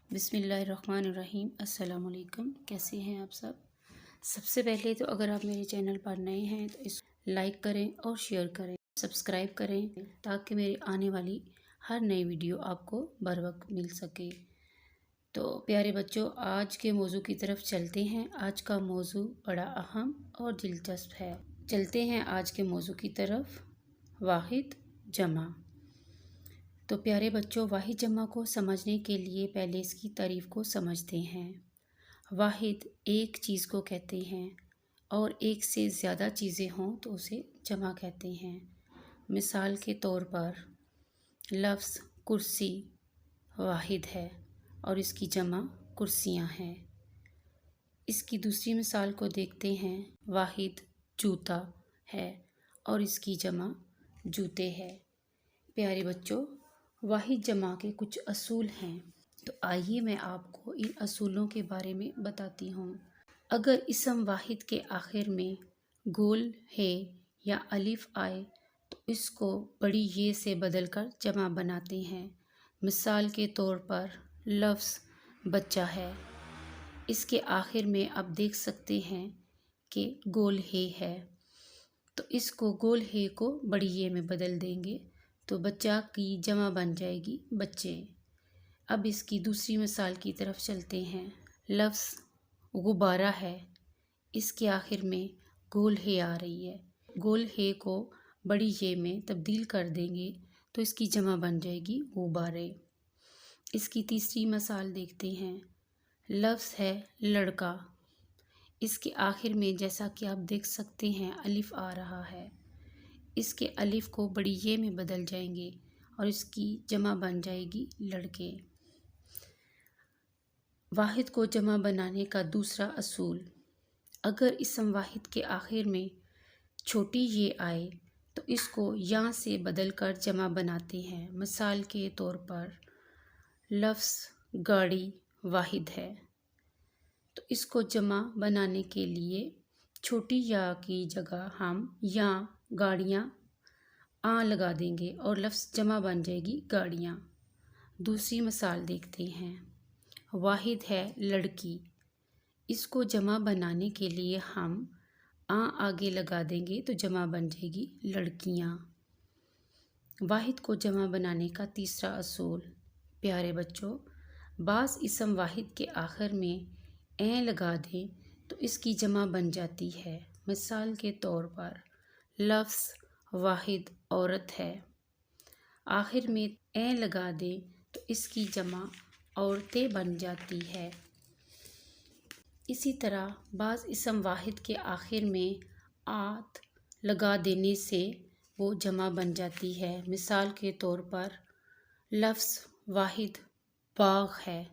बिस्मिल्लाहिर्रहमानिर्रहीम। अस्सलाम वालेकुम। कैसे हैं आप सब? सबसे पहले तो अगर आप मेरे चैनल पर नए हैं तो इसको लाइक करें और शेयर करें, सब्सक्राइब करें ताकि मेरी आने वाली हर नई वीडियो आपको बर वक्त मिल सके। तो प्यारे बच्चों, आज के मौजू की तरफ चलते हैं। आज का मौजू बड़ा अहम और दिलचस्प है। चलते हैं आज के मौजू की तरफ। वाहिद जमा। तो प्यारे बच्चों, वाहिद जमा को समझने के लिए पहले इसकी तारीफ़ को समझते हैं। वाहिद एक चीज़ को कहते हैं और एक से ज़्यादा चीज़ें हों तो उसे जमा कहते हैं। मिसाल के तौर पर लफ्ज़ कुर्सी वाहिद है और इसकी जमा कुर्सियाँ हैं। इसकी दूसरी मिसाल को देखते हैं। वाहिद जूता है और इसकी जमा जूते है। प्यारे बच्चों, वाहिद जमा के कुछ असूल हैं, तो आइए मैं आपको इन असूलों के बारे में बताती हूँ। अगर इसम वाहिद के आखिर में गोल है या अलिफ आए तो इसको बड़ी ये से बदलकर जमा बनाते हैं। मिसाल के तौर पर लफ्ज़ बच्चा है, इसके आखिर में आप देख सकते हैं कि गोल है, तो इसको गोल है को बड़ी ये में बदल देंगे तो बच्चा की जमा बन जाएगी बच्चे। अब इसकी दूसरी मिसाल की तरफ चलते हैं। लफ्ज़ गुब्बारा है, इसके आखिर में गोल है आ रही है, गोल है को बड़ी ये में तब्दील कर देंगे तो इसकी जमा बन जाएगी गुब्बारे। इसकी तीसरी मिसाल देखते हैं। लफ्ज़ है लड़का, इसके आखिर में जैसा कि आप देख सकते हैं अलिफ आ रहा है, इसके अलिफ को बड़ी ये में बदल जाएंगे और इसकी जमा बन जाएगी लड़के। वाहिद को जमा बनाने का दूसरा असूल, अगर इसम वाहिद के आखिर में छोटी ये आए तो इसको या से बदल कर जमा बनाते हैं। मिसाल के तौर पर लफ्ज़ गाड़ी वाहिद है, तो इसको जमा बनाने के लिए छोटी या की जगह हम या गाड़ियाँ आ लगा देंगे और लफ्ज़ जमा बन जाएगी गाड़ियाँ। दूसरी मिसाल देखते हैं। वाहिद है लड़की, इसको जमा बनाने के लिए हम आगे लगा देंगे तो जमा बन जाएगी लड़कियाँ। वाहिद को जमा बनाने का तीसरा असूल, प्यारे बच्चों, बाज़ इसम वाहिद के आखिर में लगा दें तो इसकी जमा बन जाती है। मिसाल के तौर पर लफ्ज़ वाहिद औरत है, आखिर में लगा दें तो इसकी जमा औरतें बन जाती है। इसी तरह बाज़ इसम वाहिद के आखिर में आत लगा देने से वो जमा बन जाती है। मिसाल के तौर पर लफ्ज़ वाहिद बाग है,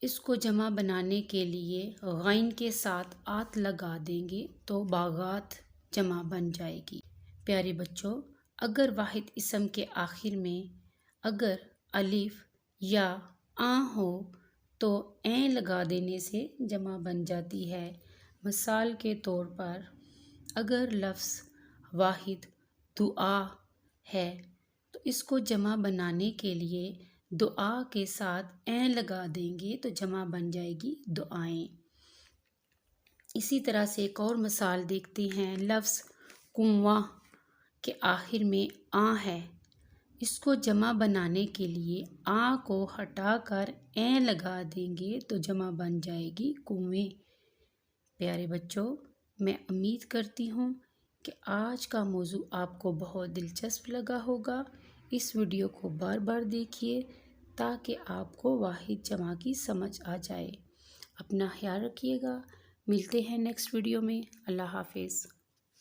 इसको जमा बनाने के लिए गैन के साथ आत लगा देंगे तो बागात जमा बन जाएगी। प्यारे बच्चों, अगर वाहिद इसम के आखिर में अगर अलिफ या हो तो लगा देने से जमा बन जाती है। मिसाल के तौर पर अगर लफ्ज़ वाहिद दुआ है तो इसको जमा बनाने के लिए दुआ के साथ लगा देंगे तो जमा बन जाएगी दुआएं। इसी तरह से एक और मिसाल देखते हैं। लफ्ज़ कुआं के आखिर में है, इसको जमा बनाने के लिए को हटाकर लगा देंगे तो जमा बन जाएगी कुएं। प्यारे बच्चों, मैं उम्मीद करती हूँ कि आज का मौजू आपको बहुत दिलचस्प लगा होगा। इस वीडियो को बार बार देखिए ताकि आपको वाहिद जमा की समझ आ जाए। अपना ख्याल रखिएगा। मिलते हैं नेक्स्ट वीडियो में। अल्लाह हाफिज़।